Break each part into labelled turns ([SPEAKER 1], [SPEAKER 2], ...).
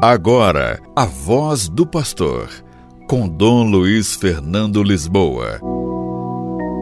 [SPEAKER 1] Agora, a voz do pastor, com Dom Luiz Fernando Lisboa.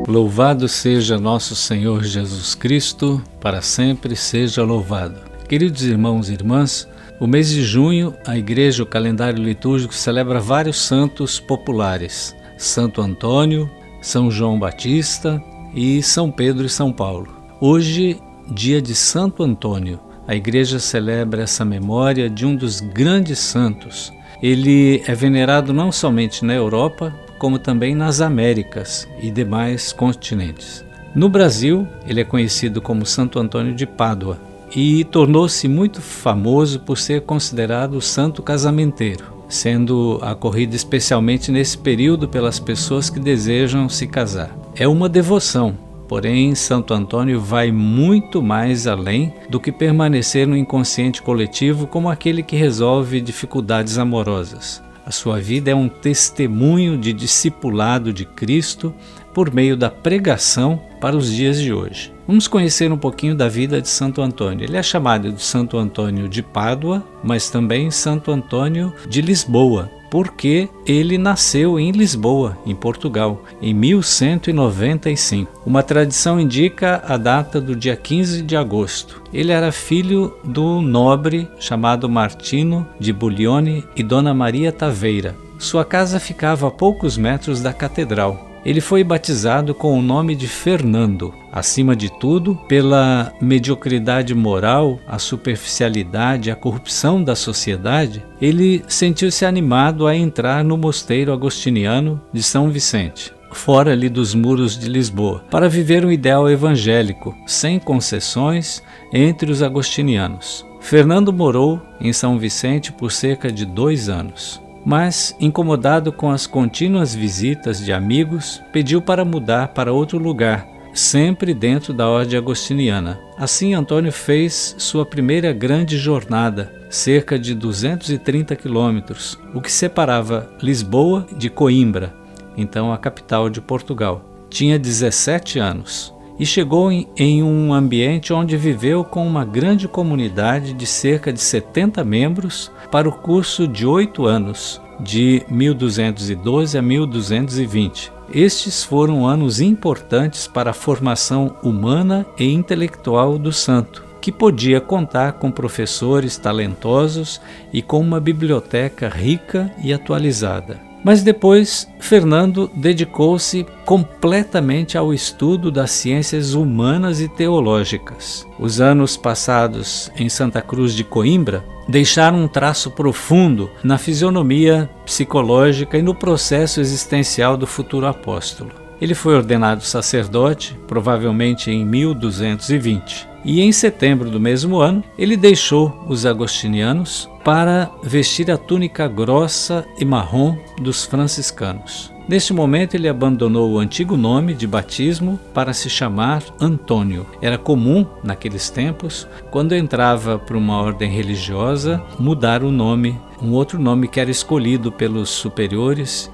[SPEAKER 2] Louvado seja nosso Senhor Jesus Cristo, para sempre seja louvado. Queridos irmãos e irmãs, o mês de junho, a igreja, o calendário litúrgico, celebra vários santos populares. Santo Antônio, São João Batista e São Pedro e São Paulo. Hoje, dia de Santo Antônio, a igreja celebra essa memória de um dos grandes santos. Ele é venerado não somente na Europa, como também nas Américas e demais continentes. No Brasil, ele é conhecido como Santo Antônio de Pádua e tornou-se muito famoso por ser considerado o santo casamenteiro, sendo acorrido especialmente nesse período pelas pessoas que desejam se casar. É uma devoção. Porém, Santo Antônio vai muito mais além do que permanecer no inconsciente coletivo como aquele que resolve dificuldades amorosas. A sua vida é um testemunho de discipulado de Cristo por meio da pregação para os dias de hoje. Vamos conhecer um pouquinho da vida de Santo Antônio. Ele é chamado de Santo Antônio de Pádua, mas também Santo Antônio de Lisboa, porque ele nasceu em Lisboa, em Portugal, em 1195. Uma tradição indica a data do dia 15 de agosto. Ele era filho do nobre chamado Martino de Buglione e Dona Maria Taveira. Sua casa ficava a poucos metros da catedral. Ele foi batizado com o nome de Fernando. Acima de tudo, pela mediocridade moral, a superficialidade, a corrupção da sociedade, ele sentiu-se animado a entrar no mosteiro agostiniano de São Vicente, fora ali dos muros de Lisboa, para viver um ideal evangélico, sem concessões, entre os agostinianos. Fernando morou em São Vicente por cerca de 2 anos. Mas, incomodado com as contínuas visitas de amigos, pediu para mudar para outro lugar, sempre dentro da ordem agostiniana. Assim, Antônio fez sua primeira grande jornada, cerca de 230 quilômetros, o que separava Lisboa de Coimbra, então a capital de Portugal. Tinha 17 anos. E chegou em um ambiente onde viveu com uma grande comunidade de cerca de 70 membros para o curso de 8 anos, de 1212 a 1220. Estes foram anos importantes para a formação humana e intelectual do santo, que podia contar com professores talentosos e com uma biblioteca rica e atualizada. Mas depois, Fernando dedicou-se completamente ao estudo das ciências humanas e teológicas. Os anos passados em Santa Cruz de Coimbra deixaram um traço profundo na fisionomia psicológica e no processo existencial do futuro apóstolo. Ele foi ordenado sacerdote, provavelmente em 1220. E em setembro do mesmo ano, ele deixou os agostinianos para vestir a túnica grossa e marrom dos franciscanos. Neste momento, ele abandonou o antigo nome de batismo para se chamar Antônio. Era comum, naqueles tempos, quando entrava para uma ordem religiosa, mudar o nome, um outro nome que era escolhido pelos superiores,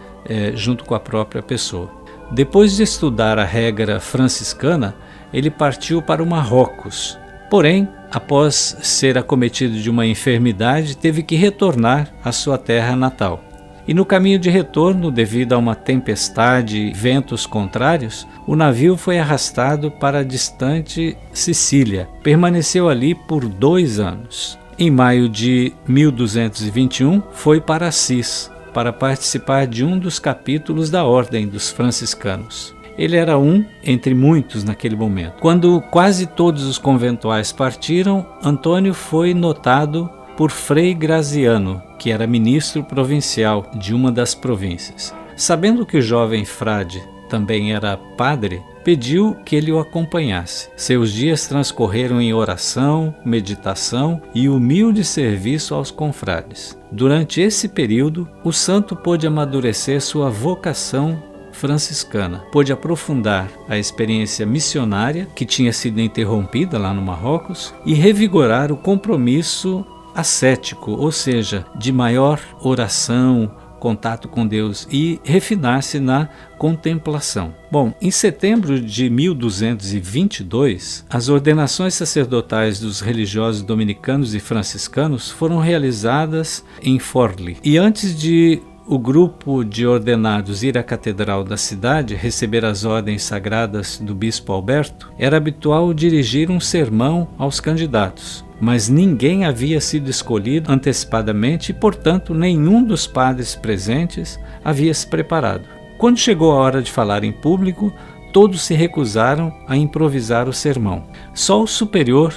[SPEAKER 2] junto com a própria pessoa. Depois de estudar a regra franciscana, ele partiu para o Marrocos. Porém, após ser acometido de uma enfermidade, teve que retornar à sua terra natal. E no caminho de retorno, devido a uma tempestade e ventos contrários, o navio foi arrastado para a distante Sicília. Permaneceu ali por 2 anos. Em maio de 1221, foi para Assis, para participar de um dos capítulos da Ordem dos Franciscanos. Ele era um entre muitos naquele momento. Quando quase todos os conventuais partiram, Antônio foi notado por Frei Graziano, que era ministro provincial de uma das províncias. Sabendo que o jovem frade também era padre, pediu que ele o acompanhasse. Seus dias transcorreram em oração, meditação e humilde serviço aos confrades. Durante esse período, o santo pôde amadurecer sua vocação franciscana, pôde aprofundar a experiência missionária que tinha sido interrompida lá no Marrocos e revigorar o compromisso ascético, ou seja, de maior oração, contato com Deus e refinar-se na contemplação. Bom, em setembro de 1222, as ordenações sacerdotais dos religiosos dominicanos e franciscanos foram realizadas em Forli. E antes de o grupo de ordenados ir à catedral da cidade receber as ordens sagradas do bispo Alberto, era habitual dirigir um sermão aos candidatos. Mas ninguém havia sido escolhido antecipadamente e, portanto, nenhum dos padres presentes havia se preparado. Quando chegou a hora de falar em público, todos se recusaram a improvisar o sermão. Só o superior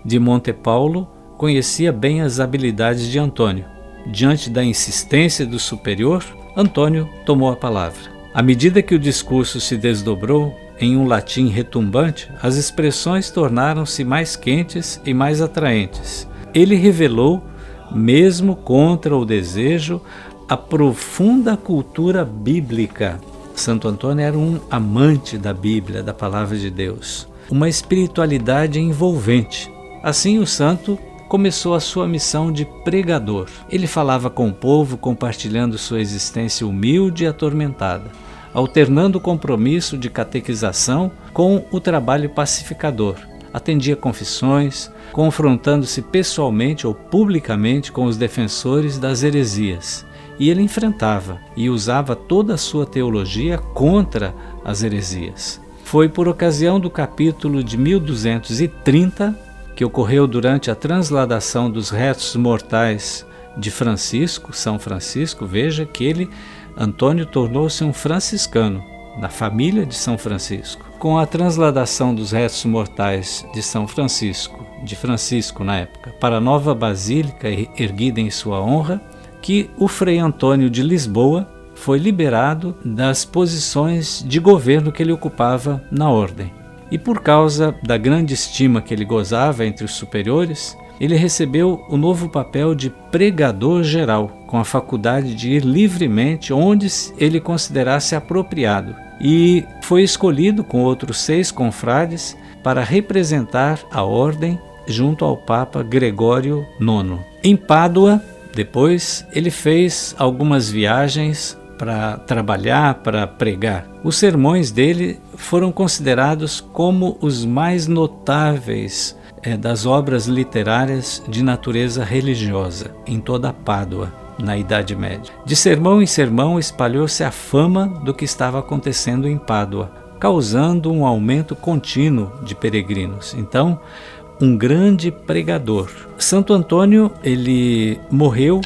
[SPEAKER 2] de Montepaulo conhecia bem as habilidades de Antônio. Diante da insistência do superior, Antônio tomou a palavra. À medida que o discurso se desdobrou em um latim retumbante, as expressões tornaram-se mais quentes e mais atraentes. Ele revelou, mesmo contra o desejo, a profunda cultura bíblica. Santo Antônio era um amante da Bíblia, da Palavra de Deus, uma espiritualidade envolvente. Assim, o santo começou a sua missão de pregador. Ele falava com o povo, compartilhando sua existência humilde e atormentada, alternando o compromisso de catequização com o trabalho pacificador. Atendia confissões, confrontando-se pessoalmente ou publicamente com os defensores das heresias. E ele enfrentava e usava toda a sua teologia contra as heresias. Foi por ocasião do capítulo de 1230, que ocorreu durante a transladação dos restos mortais de Francisco, São Francisco, veja que Antônio tornou-se um franciscano, na família de São Francisco. Com a transladação dos restos mortais de São Francisco, na época, para a nova basílica erguida em sua honra, que o Frei Antônio de Lisboa foi liberado das posições de governo que ele ocupava na ordem. E por causa da grande estima que ele gozava entre os superiores, ele recebeu o novo papel de pregador geral, com a faculdade de ir livremente onde ele considerasse apropriado. E foi escolhido com outros 6 confrades para representar a ordem junto ao Papa Gregório IX. Em Pádua, depois, ele fez algumas viagens para trabalhar, para pregar. Os sermões dele foram considerados como os mais notáveis das obras literárias de natureza religiosa em toda a Pádua, na Idade Média. De sermão em sermão espalhou-se a fama do que estava acontecendo em Pádua, causando um aumento contínuo de peregrinos. Então, um grande pregador. Santo Antônio, ele morreu,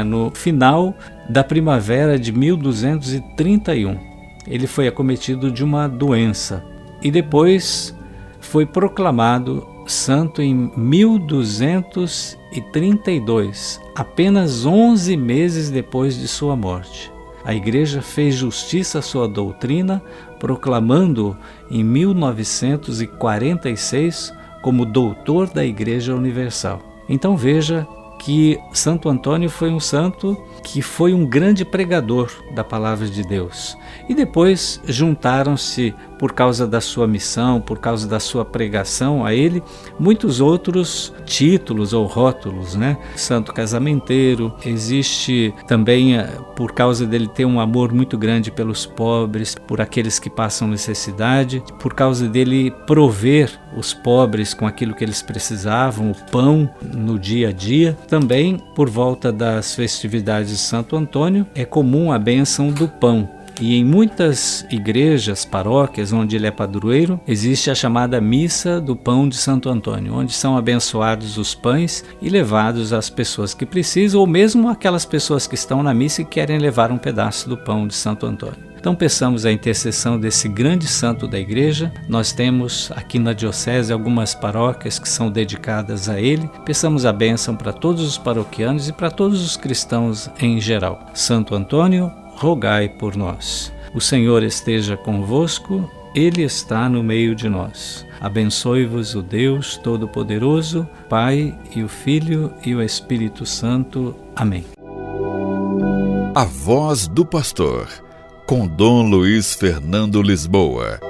[SPEAKER 2] no final da primavera de 1231. Ele foi acometido de uma doença e depois foi proclamado santo em 1232, apenas 11 meses depois de sua morte. A Igreja fez justiça à sua doutrina, proclamando-o em 1946 como doutor da Igreja Universal. Então veja que Santo Antônio foi um santo que foi um grande pregador da Palavra de Deus. E depois juntaram-se, por causa da sua missão, por causa da sua pregação a ele, muitos outros títulos ou rótulos, Santo casamenteiro. Existe também, por causa dele ter um amor muito grande pelos pobres, por aqueles que passam necessidade, por causa dele prover os pobres com aquilo que eles precisavam, o pão no dia a dia. Também, por volta das festividades de Santo Antônio, é comum a bênção do pão. E em muitas igrejas, paróquias, onde ele é padroeiro, existe a chamada Missa do Pão de Santo Antônio, onde são abençoados os pães e levados às pessoas que precisam, ou mesmo aquelas pessoas que estão na missa e querem levar um pedaço do pão de Santo Antônio. Então peçamos a intercessão desse grande santo da igreja. Nós temos aqui na diocese algumas paróquias que são dedicadas a ele. Peçamos a bênção para todos os paroquianos e para todos os cristãos em geral. Santo Antônio, rogai por nós. O Senhor esteja convosco, Ele está no meio de nós. Abençoe-vos o Deus Todo-Poderoso, Pai e o Filho e o Espírito Santo. Amém.
[SPEAKER 1] A Voz do Pastor, com Dom Luiz Fernando Lisboa.